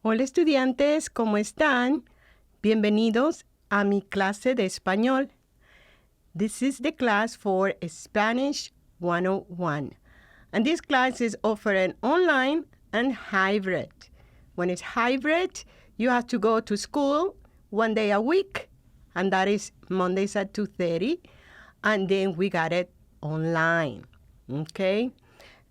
Hola estudiantes, ¿cómo están? Bienvenidos a mi clase de español. This is the class for Spanish 101. And this class is offered online and hybrid. When it's hybrid, you have to go to school 1 day a week, and that is Mondays at 2:30, and then we got it online, okay?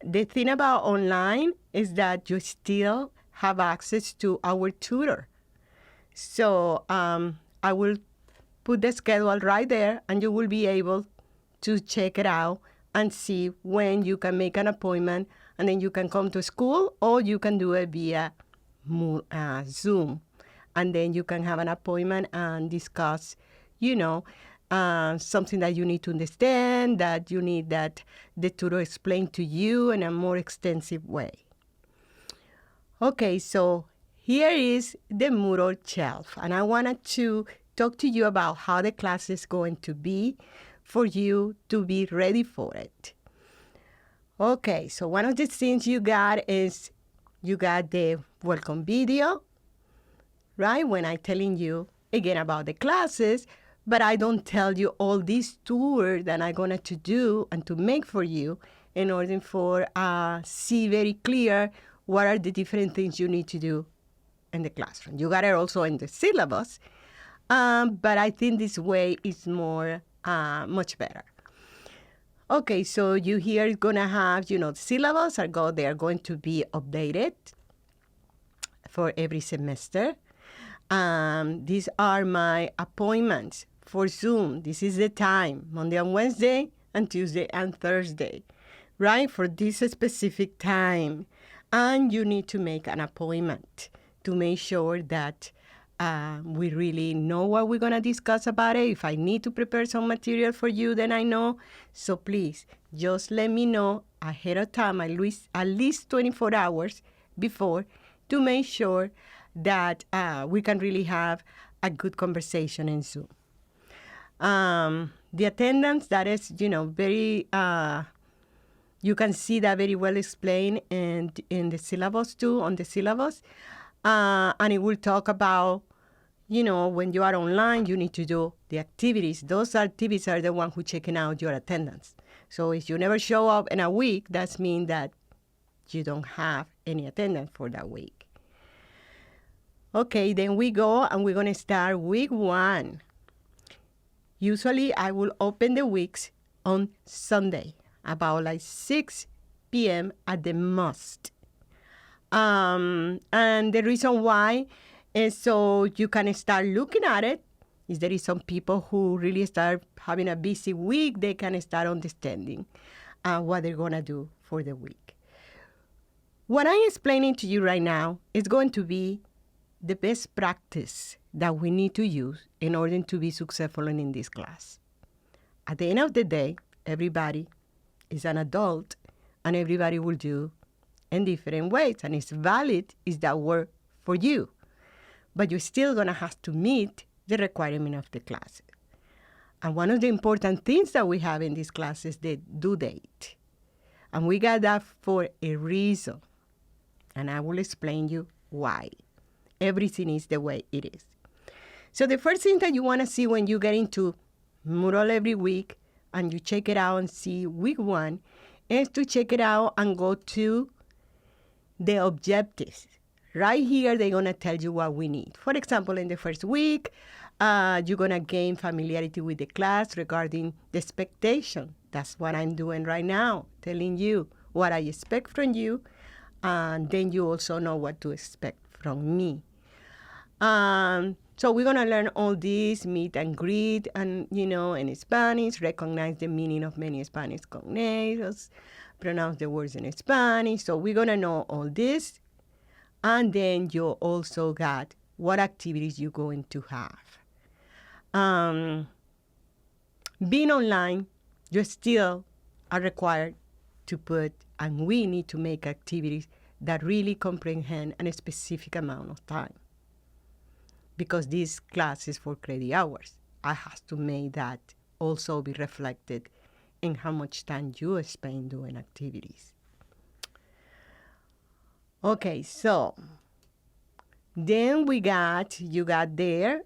The thing about online is that you still have access to our tutor. So I will put the schedule right there, and you will be able to check it out and see when you can make an appointment, and then you can come to school, or you can do it via Zoom. And then you can have an appointment and discuss, something that you need to understand, that you need that the tutor explain to you in a more extensive way. Okay, so here is the Moodle shelf, and I wanted to talk to you about how the class is going to be for you to be ready for it. Okay, so one of the things you got is you got the welcome video, right? When I'm telling you again about the classes, but I don't tell you all these tours that I'm going to do and to make for you in order for see very clear what are the different things you need to do in the classroom. You got it also in the syllabus, but I think this way is more, much better. Okay, so you here is going to have, the syllabus they are going to be updated for every semester. These are my appointments for Zoom. This is the time, Monday and Wednesday and Tuesday and Thursday, right? For this specific time. And you need to make an appointment to make sure that we really know what we're going to discuss about it. If I need to prepare some material for you, then I know. So please, just let me know ahead of time, at least 24 hours before, to make sure that we can really have a good conversation in Zoom. The attendance, that is, very... you can see that very well explained in the syllabus too, on the syllabus. And it will talk about, when you are online, you need to do the activities. Those activities are the ones who checking out your attendance. So if you never show up in a week, that means that you don't have any attendance for that week. Okay, then we go and we're going to start week 1. Usually I will open the weeks on Sunday, about like 6 p.m. at the most. And the reason why is so you can start looking at it. Is there is some people who really start having a busy week, they can start understanding what they're going to do for the week. What I'm explaining to you right now is going to be the best practice that we need to use in order to be successful in this class. At the end of the day, everybody is an adult, and everybody will do in different ways, and it's valid is that word for you. But you're still going to have to meet the requirement of the class. And one of the important things that we have in this class is the due date. And we got that for a reason. And I will explain you why. Everything is the way it is. So the first thing that you want to see when you get into Moodle every week and you check it out and see week 1 is to check it out and go to the objectives. Right here, they're going to tell you what we need. For example, in the first week, you're going to gain familiarity with the class regarding the expectation. That's what I'm doing right now, telling you what I expect from you, and then you also know what to expect from me. So we're going to learn all this, meet and greet, and, in Spanish, recognize the meaning of many Spanish cognatos, pronounce the words in Spanish. So we're going to know all this. And then you also got what activities you're going to have. Being online, you still are required to put, and we need to make activities that really comprehend a specific amount of time. Because this class is for credit hours, I have to make that also be reflected in how much time you spend doing activities. Okay, so Then you got there.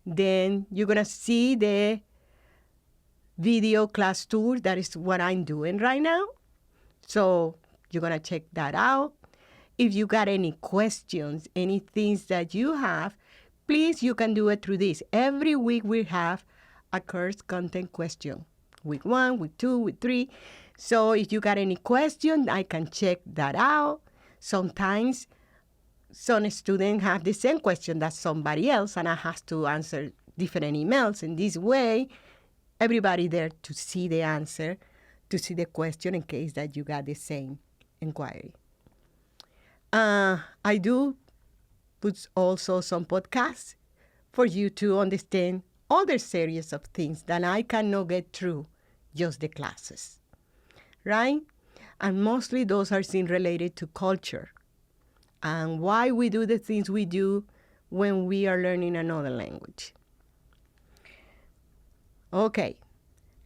Then you're going to see the video class tour. That is what I'm doing right now. So you're going to check that out. If you got any questions, any things that you have, please, you can do it through this. Every week we have a course content question. Week 1, week 2, week 3. So if you got any question, I can check that out. Sometimes some students have the same question that somebody else, and I have to answer different emails. In this way, everybody there to see the answer, to see the question in case that you got the same inquiry. I do put also some podcasts for you to understand other series of things that I cannot get through just the classes, right? And mostly those are things related to culture and why we do the things we do when we are learning another language. Okay,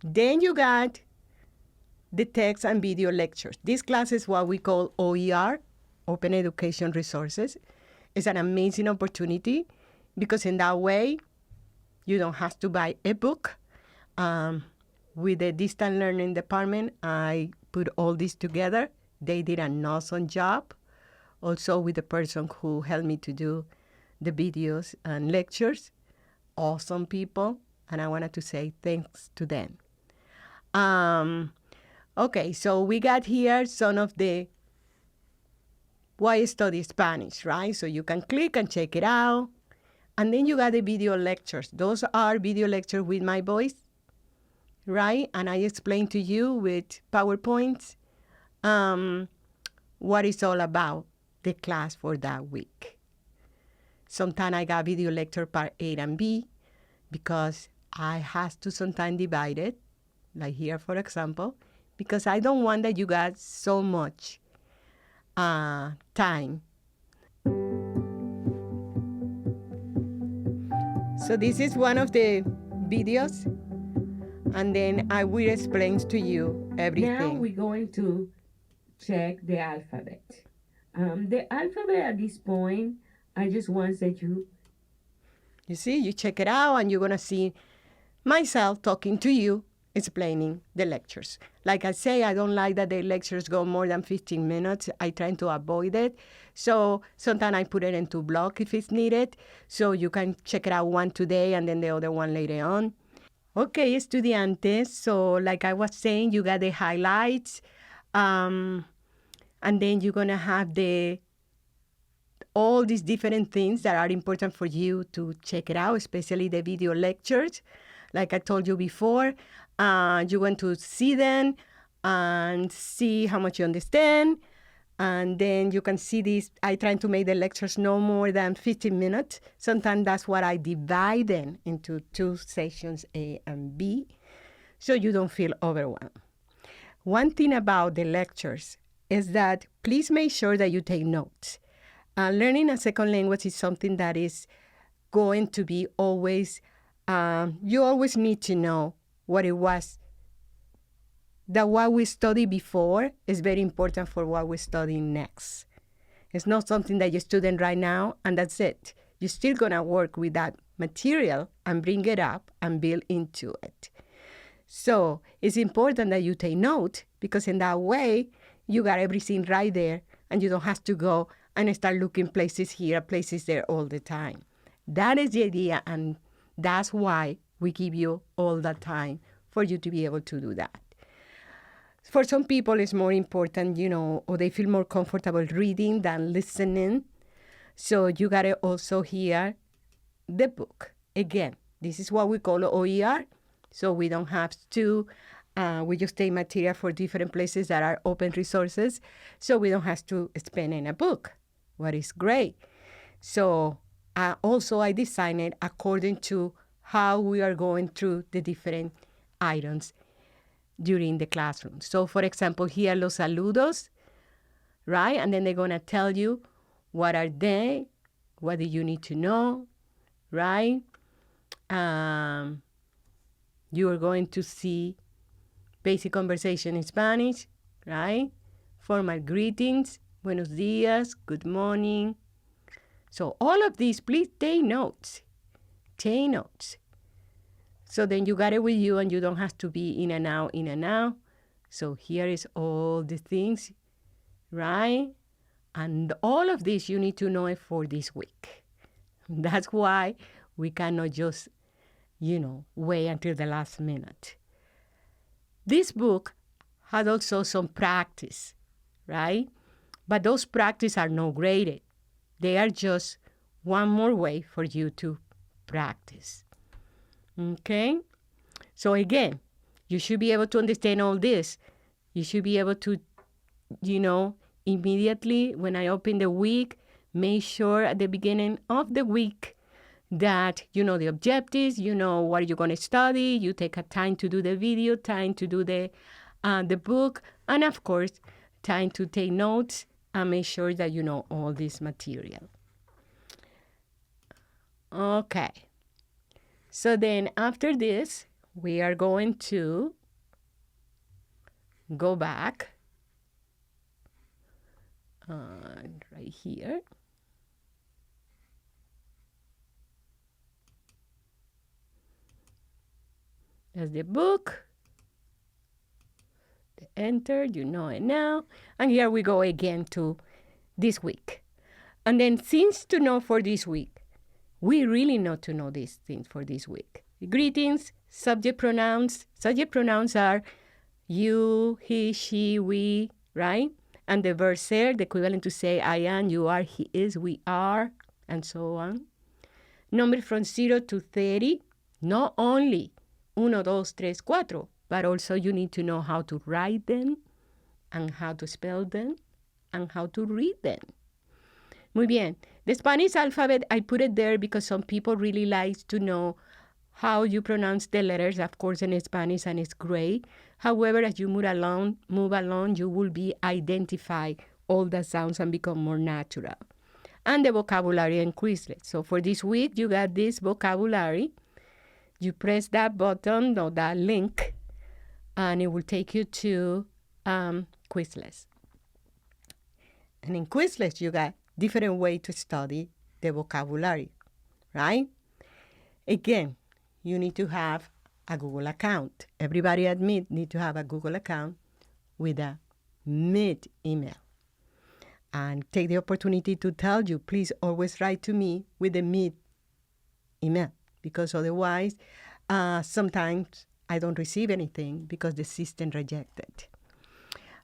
then you got the text and video lectures. This class is what we call OER, Open Education Resources. It's an amazing opportunity because in that way, you don't have to buy a book. With the distance learning department, I put all this together. They did an awesome job. Also with the person who helped me to do the videos and lectures. Awesome people. And I wanted to say thanks to them. Okay, so we got here some of the why study Spanish, right? So you can click and check it out. And then you got the video lectures. Those are video lectures with my voice, right? And I explain to you with PowerPoints what it's all about, the class for that week. Sometimes I got video lecture part A and B because I have to sometimes divide it, like here, for example, because I don't want that you got so much time. So this is one of the videos, and then I will explain to you everything. Now we're going to check the alphabet. The alphabet at this point, I just want that you see, you check it out, and you're going to see myself talking to you, explaining the lectures. Like I say, I don't like that the lectures go more than 15 minutes. I try to avoid it. So sometimes I put it into block if it's needed. So you can check it out one today and then the other one later on. Okay, estudiantes. So like I was saying, you got the highlights. And then you're going to have all these different things that are important for you to check it out, especially the video lectures. Like I told you before, you want to see them and see how much you understand. And then you can see this. I try to make the lectures no more than 15 minutes. Sometimes that's what I divide them into 2 sessions, A and B, so you don't feel overwhelmed. One thing about the lectures is that please make sure that you take notes. Learning a second language is something that is going to be always, you always need to know what it was. That what we studied before is very important for what we're studying next. It's not something that you student right now and that's it. You're still going to work with that material and bring it up and build into it. So it's important that you take note because in that way, you got everything right there and you don't have to go and start looking places here, places there all the time. That is the idea, and that's why we give you all that time for you to be able to do that. For some people, it's more important, or they feel more comfortable reading than listening. So you got to also hear the book. Again, this is what we call OER. So we don't have to, we just take material for different places that are open resources. So we don't have to spend in a book, what is great. So also I designed it according to how we are going through the different items during the classroom. So for example, here los saludos, right? And then they're going to tell you what are they, what do you need to know, right? You are going to see basic conversation in Spanish, right? Formal greetings, buenos dias, good morning, So all of these, please take notes. Take notes. So then you got it with you and you don't have to be in and out, in and out. So here is all the things, right? And all of this you need to know it for this week. That's why we cannot just, wait until the last minute. This book has also some practice, right? But those practice are not graded. They are just one more way for you to practice. Okay? So again, you should be able to understand all this. You should be able to, immediately when I open the week, make sure at the beginning of the week that you know the objectives, you know what you're going to study, you take a time to do the video, time to do the book, and of course, time to take notes and make sure that you know all this material. Okay. So then after this, we are going to go back right here. That's the book. The enter, you know it now. And here we go again to this week. And then things to know for this week. We really need to know these things for this week. Greetings, subject pronouns. Subject pronouns are you, he, she, we, right? And the verb ser, the equivalent to say I am, you are, he is, we are, and so on. Numbers from 0 to 30, not only 1, 2, 3, 4, but also you need to know how to write them and how to spell them and how to read them. Muy bien. The Spanish alphabet, I put it there because some people really like to know how you pronounce the letters, of course, in Spanish, and it's great. However, as you move along, you will be identify all the sounds and become more natural. And the vocabulary and Quizlet. So for this week, you got this vocabulary. You press that button or that link, and it will take you to Quizlet. And in Quizlet, you got different way to study the vocabulary, right? Again, you need to have a Google account. Everybody admit need to have a Google account with a Meet email. And take the opportunity to tell you, please always write to me with the Meet email, because otherwise, sometimes I don't receive anything because the system rejected.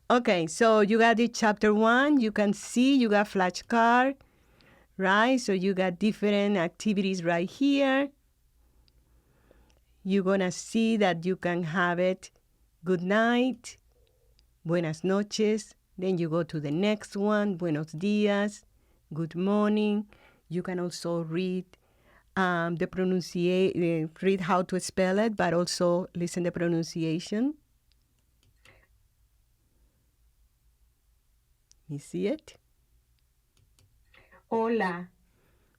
Okay, so you got the chapter 1. You can see you got flashcard, right? So you got different activities right here. You're going to see that you can have it good night, buenas noches. Then you go to the next one, buenos dias, good morning. You can also read the pronunciation, read how to spell it, but also listen to the pronunciation. You see it? Hola.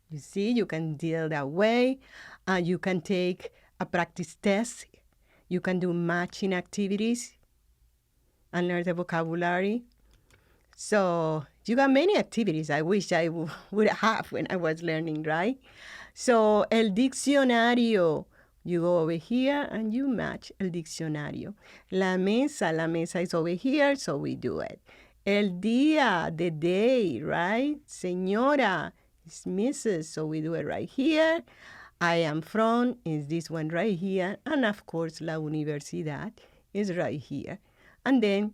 You see, you can deal that way. You can take a practice test. You can do matching activities and learn the vocabulary. So you got many activities I wish I would have when I was learning, right? So el diccionario. You go over here and you match el diccionario. La mesa is over here, so we do it. El día, the day, right? Señora is Mrs., so we do it right here. I am from is this one right here. And of course, la universidad is right here. And then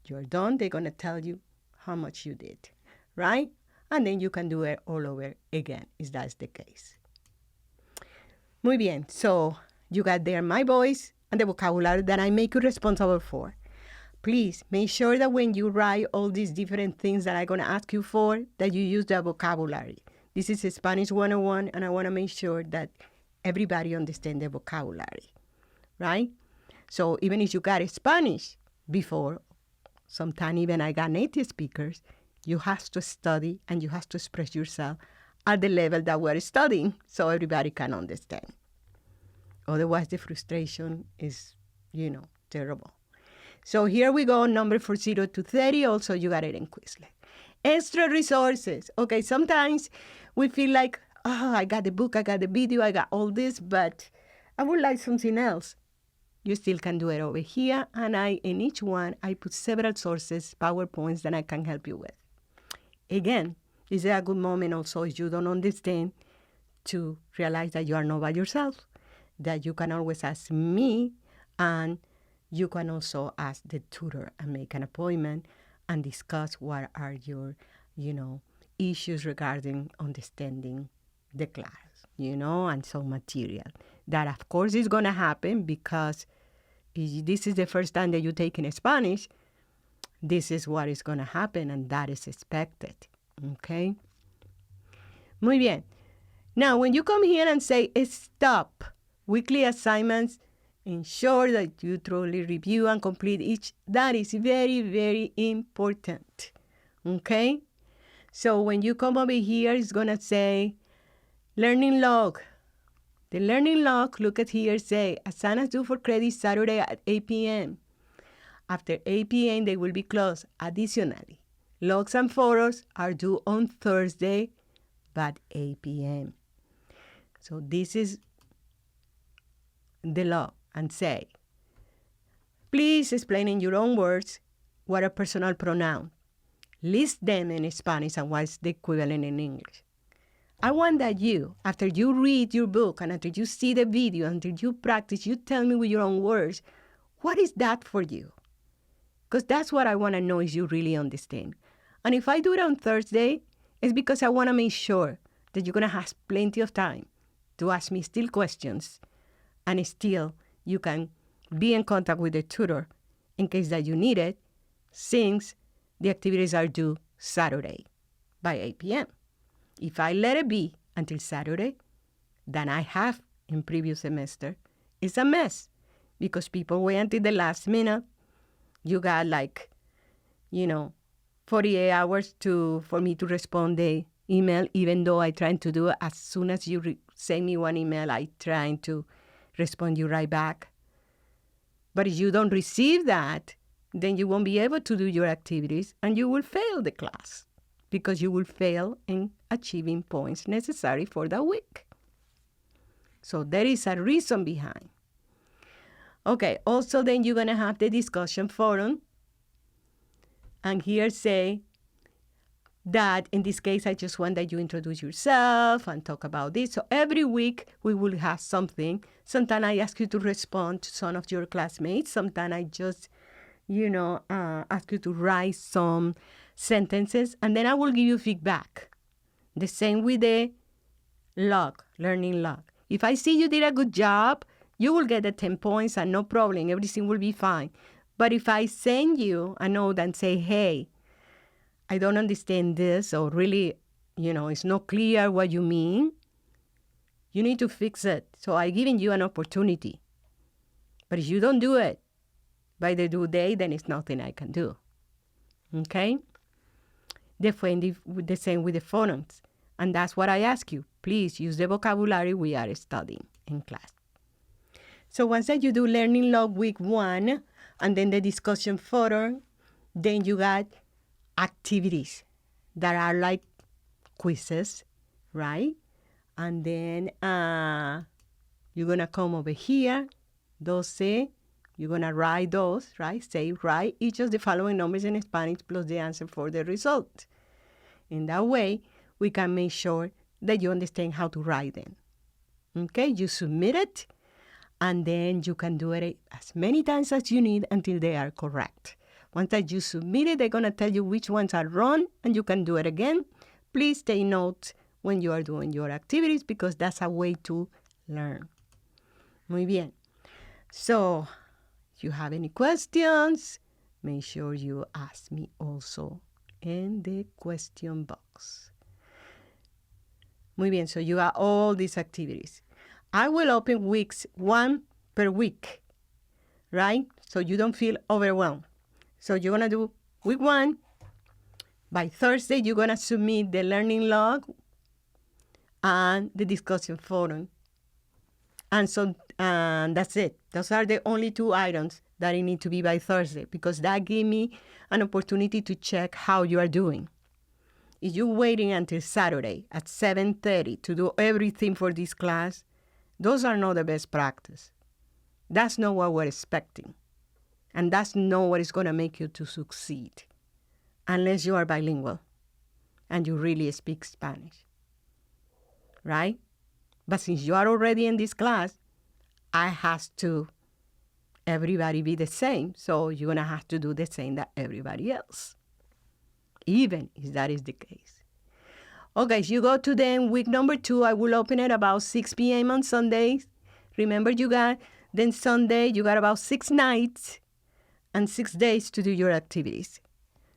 you're done. They're going to tell you how much you did, right? And then you can do it all over again, if that's the case. Muy bien. So you got there my voice and the vocabulary that I make you responsible for. Please make sure that when you write all these different things that I'm going to ask you for, that you use the vocabulary. This is Spanish 101, and I want to make sure that everybody understands the vocabulary, right? So even if you got Spanish before, sometimes even I got native speakers, you have to study and you have to express yourself at the level that we're studying so everybody can understand. Otherwise, the frustration is, terrible. So here we go, number from 0 to 30. Also, you got it in Quizlet. Extra resources. Okay, sometimes we feel like, oh, I got the book, I got the video, I got all this, but I would like something else. You still can do it over here, and in each one, I put several sources, PowerPoints that I can help you with. Again, this is a good moment also if you don't understand to realize that you are not by yourself, that you can always ask me, and you can also ask the tutor and make an appointment and discuss what are your, issues regarding understanding the class, and some material. That, of course, is going to happen because if this is the first time that you take in Spanish, this is what is going to happen, and that is expected, okay? Muy bien. Now, when you come here and say stop, weekly assignments, ensure that you thoroughly review and complete each. That is very, very important, okay? So when you come over here, it's going to say learning log. The learning log, look at here, say assignments due for credit Saturday at 8 p.m. After 8 p.m., they will be closed. Additionally, logs and photos are due on Thursday at 8 p.m. So this is the law, and say, please explain in your own words what are personal pronouns. List them in Spanish and what's the equivalent in English. I want that you, after you read your book and after you see the video, after you practice, you tell me with your own words, what is that for you? Because that's what I want to know if you really understand. And if I do it on Thursday, it's because I want to make sure that you're going to have plenty of time to ask me still questions, and still you can be in contact with the tutor in case that you need it, since the activities are due Saturday by 8 p.m. If I let it be until Saturday, then I have in previous semester, it's a mess because people wait until the last minute. You got 48 hours for me to respond the email, even though I try to do it as soon as you send me one email, I try to respond you right back. But if you don't receive that, then you won't be able to do your activities and you will fail the class because you will fail in achieving points necessary for that week. So there is a reason behind. Okay, also then you're going to have the discussion forum. And here say that in this case, I just want that you introduce yourself and talk about this. So every week we will have something. Sometimes I ask you to respond to some of your classmates. Sometimes I just, ask you to write some sentences, and then I will give you feedback. The same with the log, learning log. If I see you did a good job, you will get the 10 points and no problem. Everything will be fine. But if I send you a note and say, hey, I don't understand this, or really, it's not clear what you mean, you need to fix it. So I'm giving you an opportunity. But if you don't do it by the due date, then it's nothing I can do. Okay? The same with the phonons. And that's what I ask you. Please use the vocabulary we are studying in class. So once that you do learning log week 1, and then the discussion forum, then you got activities that are like quizzes, right? And then you're going to come over here, 12, you're going to write those, right? Say, write each of the following numbers in Spanish plus the answer for the result. In that way, we can make sure that you understand how to write them. Okay, you submit it, and then you can do it as many times as you need until they are correct. Once that you submit it, they're going to tell you which ones are wrong, and you can do it again. Please take notes when you are doing your activities because that's a way to learn. Muy bien. So, if you have any questions, make sure you ask me also in the question box. Muy bien. So, you got all these activities. I will open weeks 1 per week, right? So you don't feel overwhelmed. So you're going to do week 1. By Thursday, you're going to submit the learning log and the discussion forum. And so that's it. Those are the only 2 items that it need to be by Thursday because that gives me an opportunity to check how you are doing. if you're waiting until Saturday at 7:30 to do everything for this class, those are not the best practice. That's not what we're expecting. And that's not what is going to make you to succeed unless you are bilingual and you really speak Spanish, right? But since you are already in this class, I have to everybody be the same. So you're going to have to do the same that everybody else, even if that is the case. Okay, so you go to then week number 2. I will open it about 6 p.m. on Sundays. Remember, you got then Sunday, you got about 6 nights and 6 days to do your activities.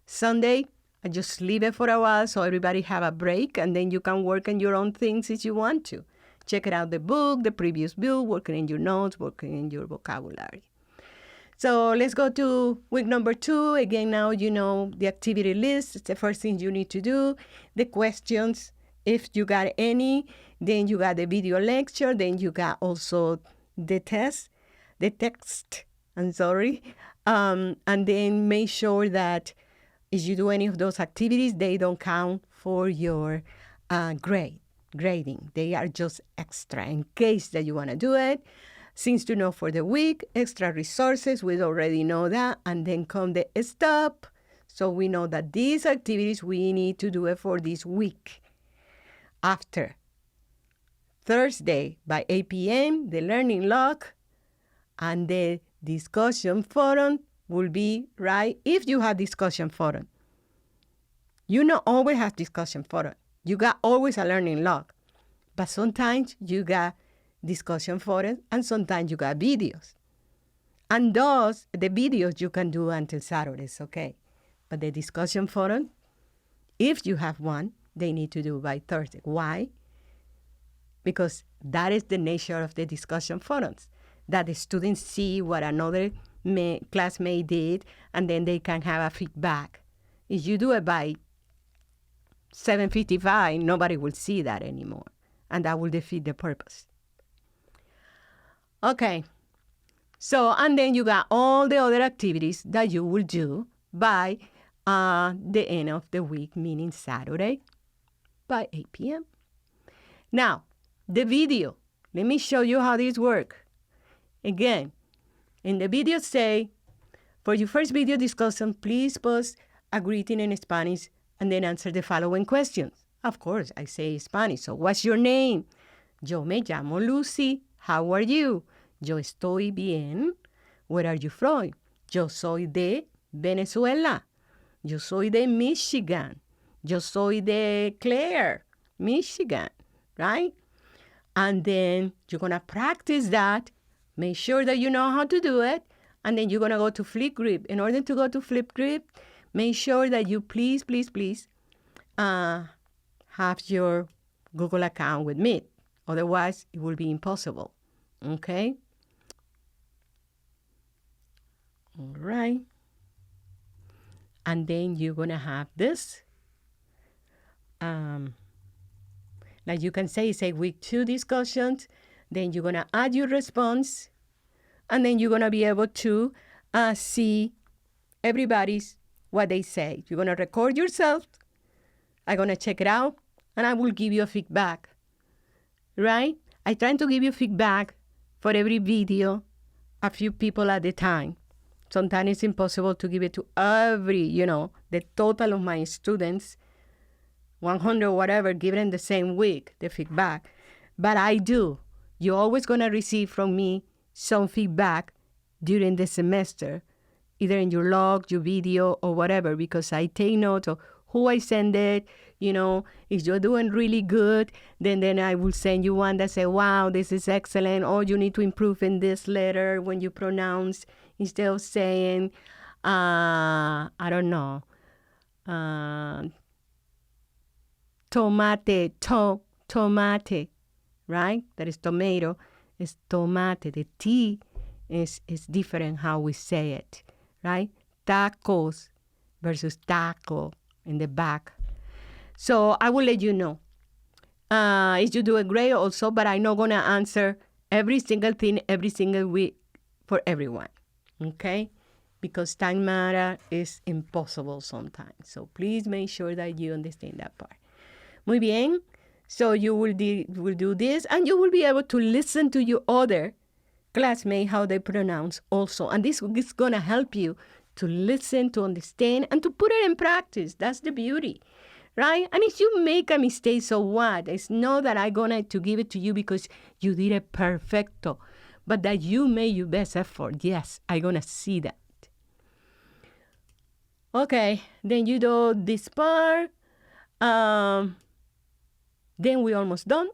Sunday, I just leave it for a while so everybody have a break, and then you can work on your own things if you want to. Check it out, the book, the previous book, working in your notes, working in your vocabulary. So let's go to week number 2. Again, now you know the activity list. It's the first thing you need to do. The questions, if you got any. Then you got the video lecture. Then you got also the text. I'm sorry. And then make sure that if you do any of those activities, they don't count for your grading. They are just extra in case that you want to do it. Things to know for the week, extra resources, we already know that. And then come the stop. So we know that these activities, we need to do it for this week. After Thursday by 8 p.m., the learning log and the discussion forum will be right. If you have discussion forum, you not always have discussion forum. You got always a learning log. But sometimes you got discussion forums, and sometimes you got videos. And the videos you can do until Saturdays, okay? But the discussion forum, if you have one, they need to do by Thursday. Why? Because that is the nature of the discussion forums, that the students see what another classmate did, and then they can have a feedback. If you do it by 7:55, nobody will see that anymore, and that will defeat the purpose. Okay, so, and then you got all the other activities that you will do by the end of the week, meaning Saturday, by 8 p.m. Now, the video. Let me show you how this works. Again, in the video say, for your first video discussion, please post a greeting in Spanish and then answer the following questions. Of course, I say Spanish. So, what's your name? Yo me llamo Lucy. How are you? Yo estoy bien. Where are you from? Yo soy de Venezuela. Yo soy de Michigan. Yo soy de Clare, Michigan, right? And then you're going to practice that. Make sure that you know how to do it. And then you're going to go to Flipgrid. In order to go to Flipgrid, make sure that you please have your Google account with Meet. Otherwise, it will be impossible. Okay? All right. And then you're going to have this. Like you can say week 2 discussions. Then you're going to add your response. And then you're going to be able to see everybody's what they say. You're going to record yourself. I'm going to check it out. And I will give you a feedback. Right? I try to give you feedback for every video, a few people at a time. Sometimes it's impossible to give it to every, the total of my students, 100 whatever, given the same week, the feedback. But I do. You're always going to receive from me some feedback during the semester, either in your log, your video, or whatever, because I take note of who I send it. If you're doing really good, then I will send you one that say, wow, this is excellent. Or you need to improve in this letter when you pronounce, instead of saying, I don't know, tomate, tomate, right? That is tomato. It's tomate. The T is different how we say it, right? Tacos versus taco in the back. So I will let you know if you do it great also, but I'm not going to answer every single thing every single week for everyone, okay? because time matter is impossible sometimes. So please make sure that you understand that part. Muy bien. So you will do this, and you will be able to listen to your other classmates how they pronounce also. And this is going to help you to listen, to understand, and to put it in practice. That's the beauty, right? And if you make a mistake, so what? It's not that I'm going to give it to you because you did it perfecto, but that you made your best effort. Yes, I'm going to see that. Okay, then you do this part. Then we're almost done.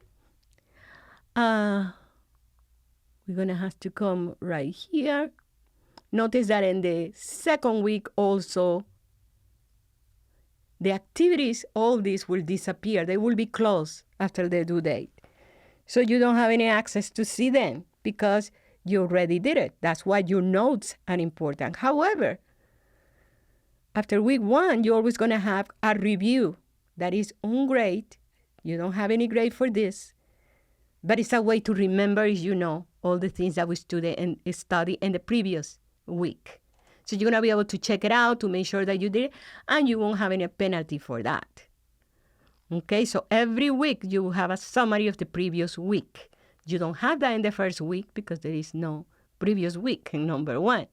We're going to have to come right here. Notice that in the second week also, the activities, all these will disappear. They will be closed after the due date. So you don't have any access to see them because you already did it. That's why your notes are important. However, after week 1, you're always going to have a review that is on grade. You don't have any grade for this, but it's a way to remember, you know, all the things that we studied in the previous week. So you're going to be able to check it out to make sure that you did it, and you won't have any penalty for that. Okay, so every week you will have a summary of the previous week. You don't have that in the first week because there is no previous week in number 1.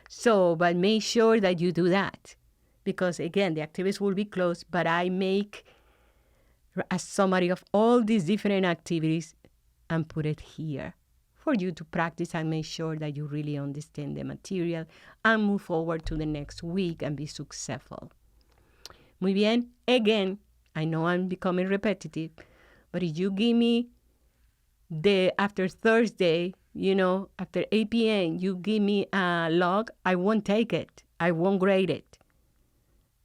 So, but make sure that you do that because, again, the activities will be closed, but I make a summary of all these different activities and put it here for you to practice and make sure that you really understand the material and move forward to the next week and be successful. Muy bien. Again, I know I'm becoming repetitive, but if you give me after Thursday, you know, after 8 p.m., you give me a log, I won't take it. I won't grade it.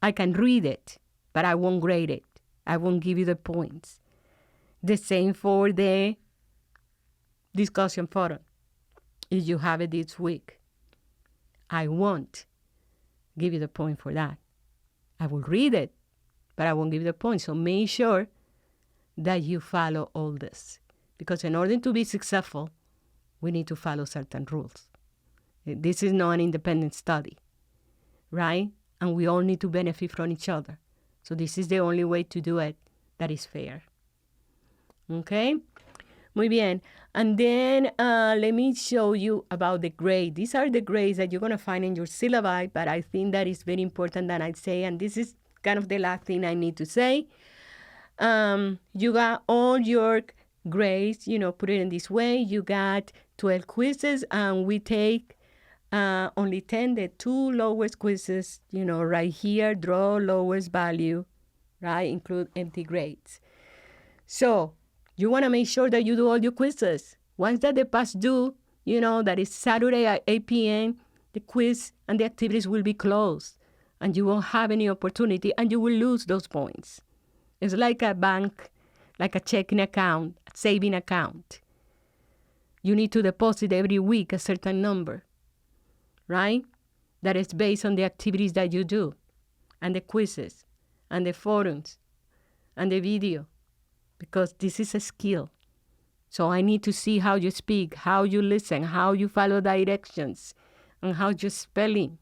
I can read it, but I won't grade it. I won't give you the points. The same for the discussion forum. If you have it this week, I won't give you the point for that. I will read it, but I won't give you the point. So make sure that you follow all this. Because in order to be successful, we need to follow certain rules. This is not an independent study, right? And we all need to benefit from each other. So this is the only way to do it that is fair. Okay? Muy bien. And then let me show you about the grade. These are the grades that you're going to find in your syllabi, but I think that is very important that I say, and this is kind of the last thing I need to say. You got all your grades, you know, put it in this way. You got 12 quizzes, and we take only 10, the 2 lowest quizzes, you know, right here, draw lowest value, right, include empty grades. So you want to make sure that you do all your quizzes. Once that they pass due, you know, that is Saturday at 8 p.m., the quiz and the activities will be closed, and you won't have any opportunity, and you will lose those points. It's like a bank, like a checking account, a saving account. You need to deposit every week a certain number, right? That is based on the activities that you do, and the quizzes, and the forums, and the video, because this is a skill. So I need to see how you speak, how you listen, how you follow directions, and how you're spelling.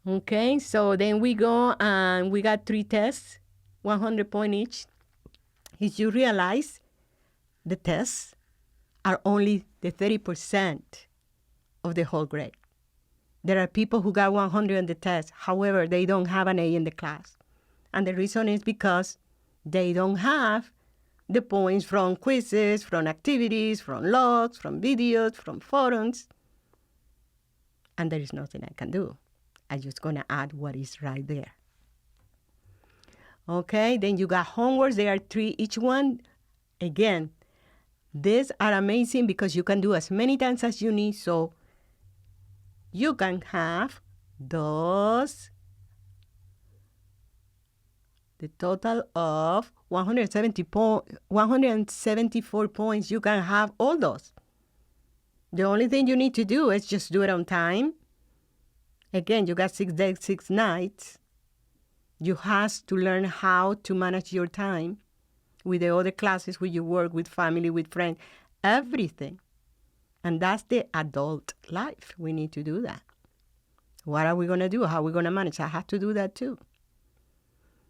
Okay, so then we go and we got 3 tests, 100 points each. If you realize the tests are only the 30% of the whole grade. There are people who got 100 on the test. However, they don't have an A in the class. And the reason is because they don't have the points from quizzes, from activities, from logs, from videos, from forums. And there is nothing I can do. I'm just going to add what is right there. Okay, then you got homeworks. There are 3 each one. Again, these are amazing because you can do as many times as you need. So you can have those, the total of 174 points. You can have all those. The only thing you need to do is just do it on time. Again, you got 6 days, 6 nights. You have to learn how to manage your time with the other classes, with your work, with family, with friends, everything. And that's the adult life. We need to do that. What are we going to do? How are we going to manage? I have to do that too.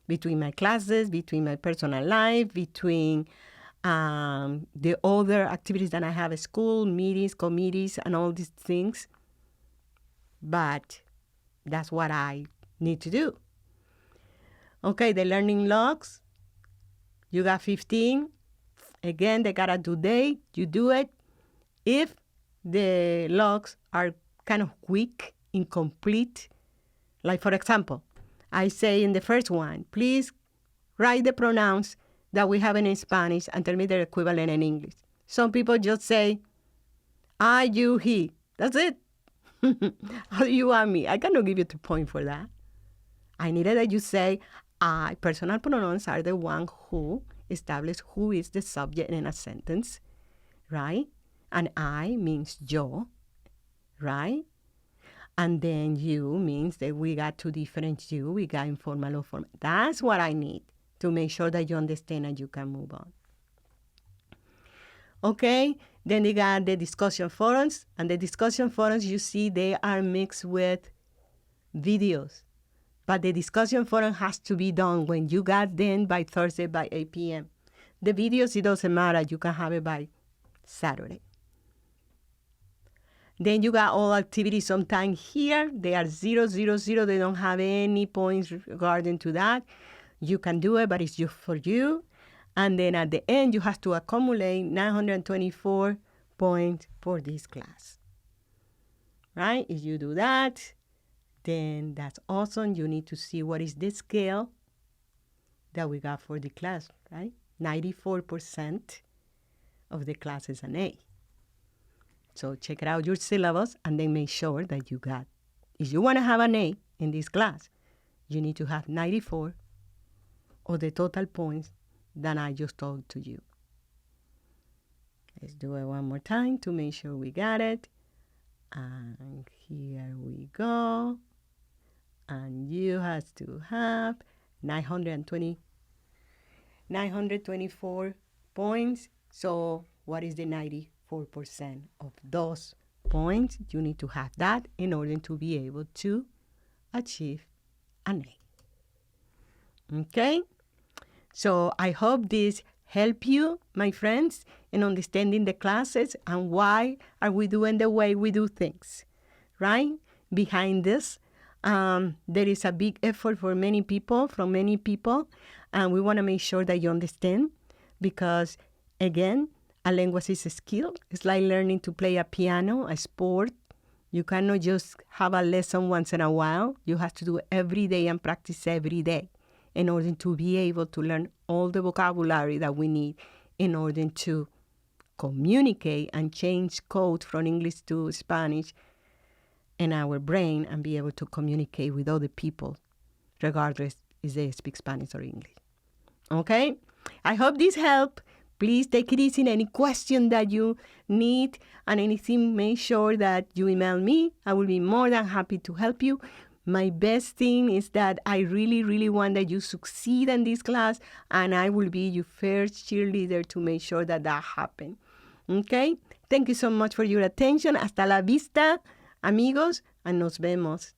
Between my classes, between my personal life, between the other activities that I have at school, meetings, committees, and all these things. But that's what I need to do. Okay, the learning logs. You got 15. Again, they got a due date. You do it. If the logs are kind of weak, incomplete, like for example, I say in the first one, please write the pronouns that we have in Spanish and tell me their equivalent in English. Some people just say, I, you, he. That's it. How do you want me? I cannot give you 2 points for that. I needed that you say, I. Personal pronouns are the one who establish who is the subject in a sentence, right? And I means yo, right? And then you means that we got 2 different you. We got informal or formal. That's what I need to make sure that you understand and you can move on. Okay, then they got the discussion forums. And the discussion forums, you see, they are mixed with videos. But the discussion forum has to be done when you got them by Thursday by 8 p.m. The videos, it doesn't matter. You can have it by Saturday. Then you got all activities sometime here. They are 0, 0, 0. They don't have any points regarding to that. You can do it, but it's just for you. And then at the end, you have to accumulate 924 points for this class. Right? If you do that, then that's awesome. You need to see what is the scale that we got for the class, right? 94% of the class is an A. So check it out your syllabus and then make sure that you got. If you want to have an A in this class, you need to have 94 of the total points that I just told to you. Let's do it one more time to make sure we got it. And here we go. And you have to have 924 points. So what is the 94% of those points? You need to have that in order to be able to achieve an A. Okay? So I hope this helped you, my friends, in understanding the classes and why are we doing the way we do things, right? Behind this, there is a big effort for many people, from many people, and we want to make sure that you understand because, again, a language is a skill. It's like learning to play a piano, a sport. You cannot just have a lesson once in a while. You have to do it every day and practice every day in order to be able to learn all the vocabulary that we need in order to communicate and change code from English to Spanish in our brain and be able to communicate with other people, regardless if they speak Spanish or English. Okay? I hope this helped. Please take it easy. Any question that you need and anything, make sure that you email me. I will be more than happy to help you. My best thing is that I really, really want that you succeed in this class, and I will be your first cheerleader to make sure that that happens. Okay? Thank you so much for your attention. Hasta la vista, amigos, and nos vemos.